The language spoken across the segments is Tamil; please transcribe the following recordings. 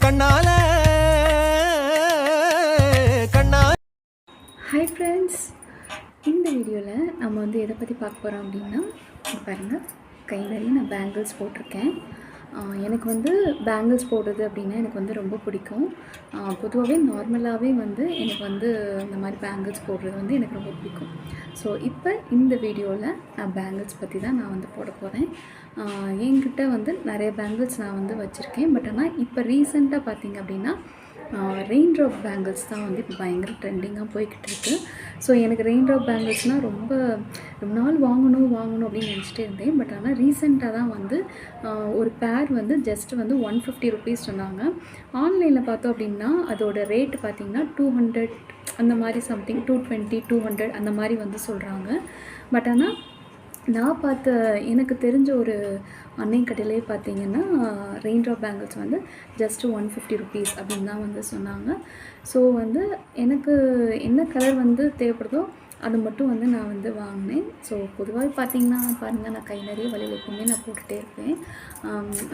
கண்ணால கண்ணா. ஹாய் ஃப்ரெண்ட்ஸ், இந்த வீடியோவில் நம்ம வந்து எதை பற்றி பார்க்க போகிறோம் அப்படின்னா, பாருங்கள், கை நிறைய நான் பேங்கிள்ஸ் போட்டிருக்கேன். எனக்கு வந்து பேங்கிள்ஸ் போடுறது அப்படின்னா எனக்கு வந்து ரொம்ப பிடிக்கும். பொதுவாகவே நார்மலாகவே வந்து எனக்கு வந்து இந்த மாதிரி பேங்கிள்ஸ் போடுறது வந்து எனக்கு ரொம்ப பிடிக்கும். ஸோ இப்போ இந்த வீடியோவில் நான் பேங்கிள்ஸ் பற்றி தான் நான் வந்து போட போகிறேன். என்கிட்ட வந்து நிறைய பேங்கிள்ஸ் நான் வந்து வச்சுருக்கேன். பட் ஆனால் இப்போ ரீசெண்டாக பார்த்திங்க அப்படின்னா ரெயின் ட்ராப் பேங்கிள்ஸ் தான் வந்து இப்போ பயங்கர ட்ரெண்டிங்காக போய்கிட்டு இருக்குது. ஸோ எனக்கு ரெயின் ட்ராப் பேங்கிள்ஸ்னால் ரொம்ப நாள் வாங்கணும் அப்படின்னு நினச்சிட்டே இருந்தேன். பட் ஆனால் ரீசெண்டாக தான் வந்து ஒரு பேர் வந்து ஜஸ்ட் வந்து 150 ருபீஸ் சொன்னாங்க. ஆன்லைனில் பார்த்தோம் அப்படின்னா அதோட ரேட்டு பார்த்திங்கன்னா 200 அந்த மாதிரி சம்திங், 220 200 அந்த மாதிரி வந்து சொல்கிறாங்க. பட் ஆனால் நான் பார்த்த எனக்கு தெரிஞ்ச ஒரு அன்னையின் கடையிலே பார்த்திங்கன்னா ரெயின் ட்ராப் பேங்கிள்ஸ் வந்து ஜஸ்ட்டு 150 ருபீஸ் அப்படின்னு தான் வந்து சொன்னாங்க. ஸோ வந்து எனக்கு என்ன கலர் வந்து தேவைப்படுதோ அது மட்டும் வந்து நான் வந்து வாங்கினேன். ஸோ பொதுவாக பார்த்திங்கன்னா பாருங்கள், நான் கை நிறைய வளையல் எப்பவுமே நான் போட்டுகிட்டே இருப்பேன்.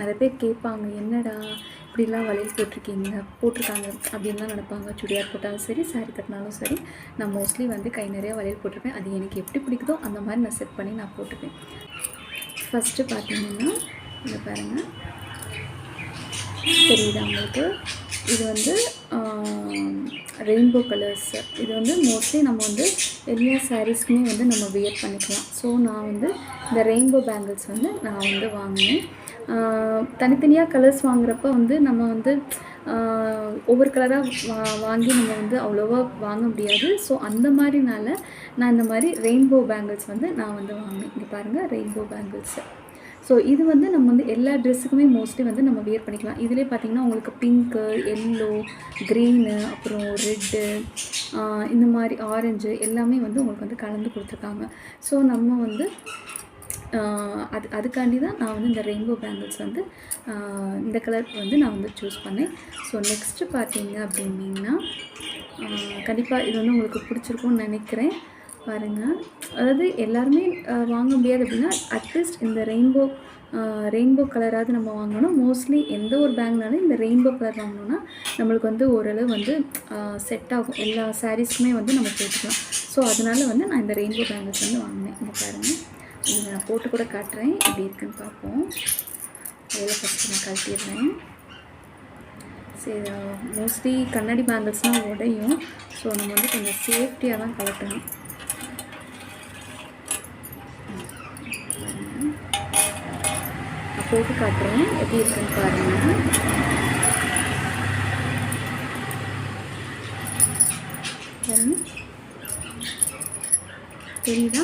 நிறைய பேர் கேட்பாங்க, என்னடா இப்படிலாம் வளையல் போட்டிருக்காங்க அப்படின்னு தான் நினைப்பாங்க. சுடிதார் போட்டாலும் சரி, சாரீ கட்டினாலும் சரி, நான் மோஸ்ட்லி வந்து கை நிறைய வளையல் போட்டிருப்பேன். அது எனக்கு எப்படி பிடிக்குதோ அந்த மாதிரி நான் செட் பண்ணி நான் போட்டுப்பேன். ஃபஸ்ட்டு பார்த்திங்கன்னா இங்கே பாருங்கள், தெரியுதா உங்களுக்கு? இது வந்து ரெயின்போ கலர்ஸ். இது வந்து மோஸ்ட்லி நம்ம வந்து எல்லா சாரீஸ்க்குமே வந்து நம்ம வியர் பண்ணிக்கலாம். ஸோ நான் வந்து இந்த ரெயின்போ பேங்கிள்ஸ் வந்து நான் வந்து வாங்கினேன். தனித்தனியாக கலர்ஸ் வாங்குறப்ப வந்து நம்ம வந்து ஒவ்வொரு கலராக வாங்கி நம்ம வந்து அவ்வளோவா வாங்க முடியாது. ஸோ அந்த மாதிரினால நான் இந்த மாதிரி ரெயின்போ பேங்கிள்ஸ் வந்து நான் வந்து வாங்கினேன். இங்கே பாருங்கள், ரெயின்போ பேங்கிள்ஸு. ஸோ இது வந்து நம்ம வந்து எல்லா ட்ரெஸ்ஸுக்குமே மோஸ்ட்லி வந்து நம்ம வியர் பண்ணிக்கலாம். இதிலே பார்த்திங்கன்னா உங்களுக்கு பிங்க்கு, எல்லோ, க்ரீனு, அப்புறம் ரெட்டு, இந்த மாதிரி ஆரஞ்சு எல்லாமே வந்து உங்களுக்கு வந்து கலந்து கொடுத்துருக்காங்க. ஸோ நம்ம வந்து அதுக்காண்டி தான் நான் வந்து இந்த ரெயின்போ பேங்கிள்ஸ் வந்து இந்த கலர் வந்து நான் வந்து சூஸ் பண்ணேன். ஸோ நெக்ஸ்ட்டு பார்த்தீங்க அப்படின்னா கண்டிப்பாக இது வந்து உங்களுக்கு பிடிச்சிருக்கும்னு நினைக்கிறேன். பாருங்கள், அதாவது எல்லாருமே வாங்க முடியாது அப்படின்னா அட்லீஸ்ட் இந்த ரெயின்போ கலராவது நம்ம வாங்கணும். மோஸ்ட்லி எந்த ஒரு பேங்க்னாலும் இந்த ரெயின்போ கலர் வாங்கினோன்னா நம்மளுக்கு வந்து ஓரளவு வந்து செட் ஆகும். எல்லா சாரீஸ்க்குமே வந்து நம்ம போட்டுக்கலாம். ஸோ அதனால் வந்து நான் இந்த ரெயின்போ பேங்கிள்ஸ் வந்து வாங்கினேன். இங்கே பாருங்கள், இதை நான் போட்டு கூட காட்டுறேன், எப்படி இருக்குன்னு பார்ப்போம். அதில் ஃபஸ்ட்டு நான் கழட்டிடுறேன். சரி, மோஸ்ட்லி கண்ணாடி பேங்கிள்ஸ்னால் உடையும். ஸோ நம்ம வந்து கொஞ்சம் சேஃப்டியாக தான் கலட்டணும். போட்டு காட்டுறேன், எப்படி இருக்குன்னு பாருங்கள். தெரியுதா?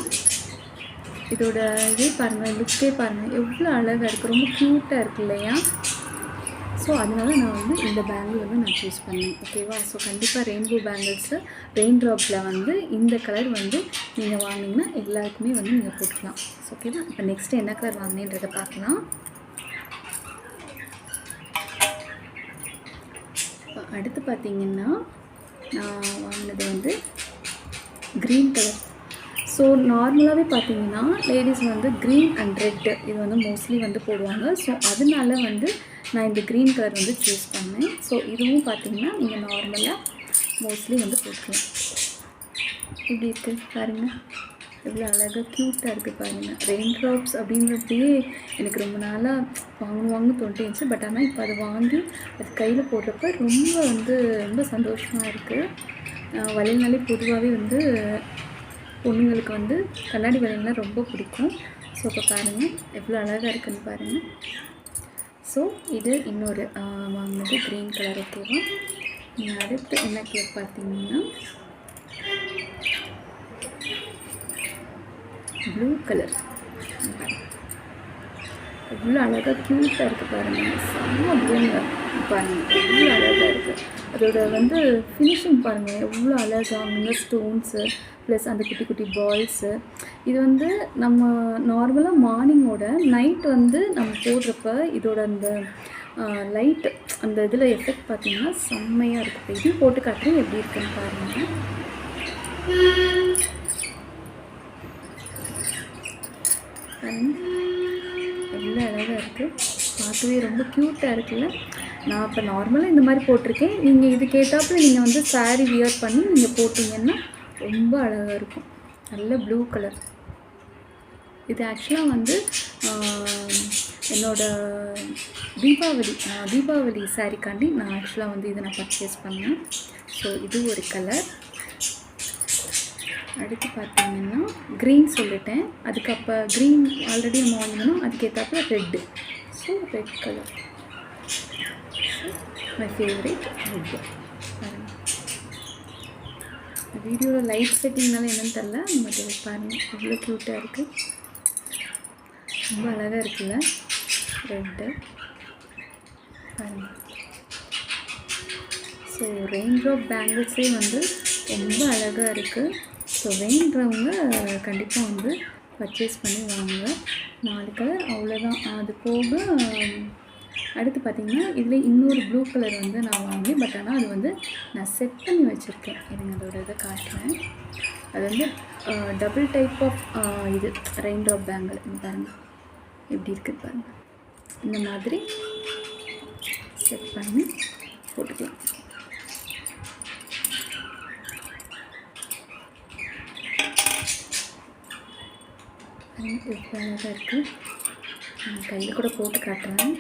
இதோட இதே பாருங்கள், லுக்கே பாருங்கள், எவ்வளோ அழகாக இருக்குது, ரொம்ப க்யூட்டாக இருக்குது இல்லையா? ஸோ அதனால நான் வந்து இந்த பேங்கிள் வந்து நான் சூஸ் பண்ணேன். ஓகேவா? ஸோ கண்டிப்பாக ரெயின்போ பேங்கிள்ஸு ரெயின் ட்ராப்பில் வந்து இந்த கலர் வந்து நீங்கள் வாங்கினீங்கன்னா எல்லாருக்குமே வந்து நீங்கள் போட்டுக்கலாம். ஸோ ஓகேவா? இப்போ நெக்ஸ்ட்டு என்ன கலர் வாங்கினேன்றதை பார்க்கலாம். அடுத்து பார்த்திங்கன்னா நான் வாங்கினது வந்து க்ரீன் கலர். ஸோ நார்மலாகவே பார்த்திங்கன்னா லேடிஸ் வந்து க்ரீன் அண்ட் ரெட்டு இது வந்து மோஸ்ட்லி வந்து போடுவாங்க. ஸோ அதனால வந்து நான் இந்த க்ரீன் கலர் வந்து சூஸ் பண்ணேன். ஸோ இதுவும் பார்த்திங்கன்னா நீங்கள் நார்மலாக மோஸ்ட்லி வந்து போட்டுக்கலாம். இப்படி இருக்குது பாருங்கள், எவ்வளோ அழகாக க்யூட்டாக இருக்குது பாருங்கள். ரெயின் ட்ராப்ஸ் அப்படின்றதையே எனக்கு ரொம்ப நாளாக வாங்கணும்னு தோண்டிச்சு. பட் ஆனால் இப்போ அதை வாங்கி அது கையில் போடுறப்ப ரொம்ப சந்தோஷமாக இருக்குது. வளையல்னாலே பொதுவாகவே வந்து பொண்ணுங்களுக்கு வந்து கண்ணாடி வளையல்னால் ரொம்ப பிடிக்கும். ஸோ இப்போ பாருங்கள் எவ்வளோ அழகாக இருக்குதுன்னு பாருங்கள். ஸோ இது இன்னொரு வாங்கினது க்ரீன் கலர். ஓகேவா? அடுத்து என்ன கலர் பார்த்தீங்கன்னா ப்ளூ கலர். எவ்வளோ அழகாக க்யூட்டாக இருக்குது பாருங்கள். செம்ம ப்ளூங்க பாருங்கள், எவ்வளோ அழகாக இருக்குது. அதோட வந்து ஃபினிஷிங் பாருங்கள், எவ்வளோ அழகாக ஸ்டோன்ஸு ப்ளஸ் அந்த குட்டி குட்டி பால்ஸு. இது வந்து நம்ம நார்மலாக மார்னிங்கோட நைட் வந்து நம்ம போடுறப்ப இதோட அந்த லைட் அந்த இதில் எஃபெக்ட் பார்த்திங்கன்னா செம்மையாக இருக்குது. இதையும் போட்டு காட்டுறேன், எப்படி இருக்குன்னு பாருங்கள். எவ்வளோ அழகாக இருக்குது, பார்க்கவே ரொம்ப க்யூட்டாக இருக்குல்ல. நான் இப்போ நார்மலாக இந்த மாதிரி போட்டிருக்கேன். நீங்கள் இதுக்கு ஏற்றாப்புல நீங்கள் வந்து saree வியர் பண்ணி நீங்கள் போட்டிங்கன்னா ரொம்ப அழகாக இருக்கும். நல்ல ப்ளூ கலர். இது ஆக்சுவலாக வந்து என்னோட தீபாவளி சாரீக்காண்டி நான் ஆக்சுவலாக வந்து இதை நான் பர்ச்சேஸ் பண்ணேன். ஸோ இது ஒரு கலர். அடுத்து பார்த்தீங்கன்னா க்ரீன் சொல்லிட்டேன். அதுக்கு அப்போ க்ரீன் ஆல்ரெடி நம்ம வாங்கினோம், அதுக்கேற்றாப்புல red. So red colour. My favourite red. வீடியோவில் லைட் செட்டிங்னால என்னன்னு தெரில, பட் இது பாருங்கள் எவ்வளோ க்யூட்டாக இருக்குது. ரொம்ப அழகாக இருக்குல்ல ரெட்டு பாருங்கள். ஸோ ரெயின் ட்ராப் பேங்கிள்ஸே வந்து ரொம்ப அழகாக இருக்குது. ஸோ வேண்டுறவங்க கண்டிப்பாக வந்து பர்ச்சேஸ் பண்ணி வாங்க. 4 கலர் அவ்வளோதான். அது போக அடுத்து பார்த்திங்கன்னா இதில் இன்னொரு ப்ளூ கலர் வந்து நான் வாங்கினேன். பட் ஆனால் அது வந்து நான் செட் பண்ணி வச்சுருக்கேன். எனக்கு அதோட இதை காட்டுறேன். அது வந்து டபுள் டைப் ஆஃப் இது ரெயின் ட்ராப் பேங்கிள் பாருங்கள் எப்படி இருக்குது பாருங்கள். இந்த மாதிரி செட் பண்ணி போட்டுக்கலாம். எவ்வளோ அழகாக இருக்குது. நான் கையில் கூட போட்டு காட்டுறேன்.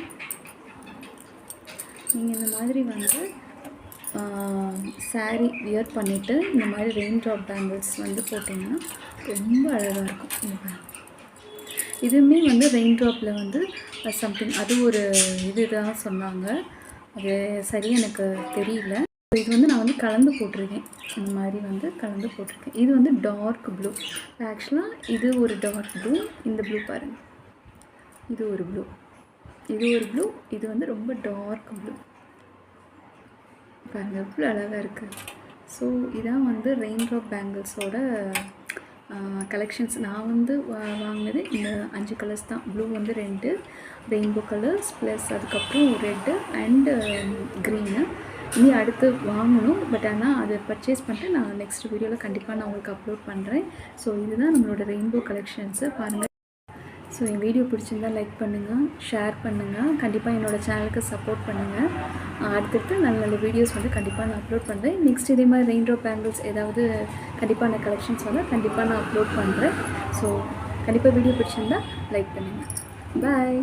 நீங்கள் இந்த மாதிரி வந்து saree வியர் பண்ணிவிட்டு இந்த மாதிரி ரெயின் ட்ராப் பேங்கிள்ஸ் வந்து போட்டிங்கன்னா ரொம்ப அழகாக இருக்கும். இதுவுமே வந்து ரெயின் ட்ராப்பில் வந்து சம்திங் அது ஒரு இதுதான் சொன்னாங்க. அது சரியாக எனக்கு தெரியல. இது வந்து நான் வந்து கலந்து போட்டிருக்கேன். இந்த மாதிரி வந்து கலந்து போட்டிருக்கேன். இது வந்து டார்க் ப்ளூ. ஆக்சுவலாக இது ஒரு டார்க் ப்ளூ. இந்த ப்ளூ பாருங்கள், இது ஒரு ப்ளூ, இது ஒரு ப்ளூ, இது வந்து ரொம்ப டார்க் ப்ளூ பாருங்கள் எவ்வளோ அழகாக இருக்குது. ஸோ இதான் வந்து ரெயின் ட்ராப் பேங்கிள்ஸோட கலெக்ஷன்ஸ். நான் வந்து வாங்கினது இந்த 5 கலர்ஸ் தான். ப்ளூ வந்து 2 ரெயின்போ கலர்ஸ் ப்ளஸ் அதுக்கப்புறம் ரெட்டு அண்டு க்ரீனு. இனி அடுத்து வாங்கணும். பட் ஆனால் அதை பர்ச்சேஸ் பண்ணிட்டு நான் நெக்ஸ்ட் வீடியோவில் கண்டிப்பாக நான் உங்களுக்கு அப்லோட் பண்ணுறேன். ஸோ இதுதான் நம்மளோட ரெயின்போ கலெக்ஷன்ஸு பாருங்கள். ஸோ என் வீடியோ பிடிச்சிருந்தால் லைக் பண்ணுங்கள், ஷேர் பண்ணுங்கள், கண்டிப்பாக என்னோடய சேனலுக்கு சப்போர்ட் பண்ணுங்கள். அடுத்தடுத்து நல்ல நல்ல வீடியோஸ் வந்து கண்டிப்பாக நான் அப்லோட் பண்ணுறேன். நெக்ஸ்ட் இதே மாதிரி ரெயின் ட்ராப் பேங்கிள்ஸ் ஏதாவது கண்டிப்பாக நான் கலெக்ஷன்ஸ் வந்து கண்டிப்பாக நான் அப்லோட் பண்ணுறேன். ஸோ கண்டிப்பாக வீடியோ பிடிச்சிருந்தால் லைக் பண்ணுங்கள். பாய்.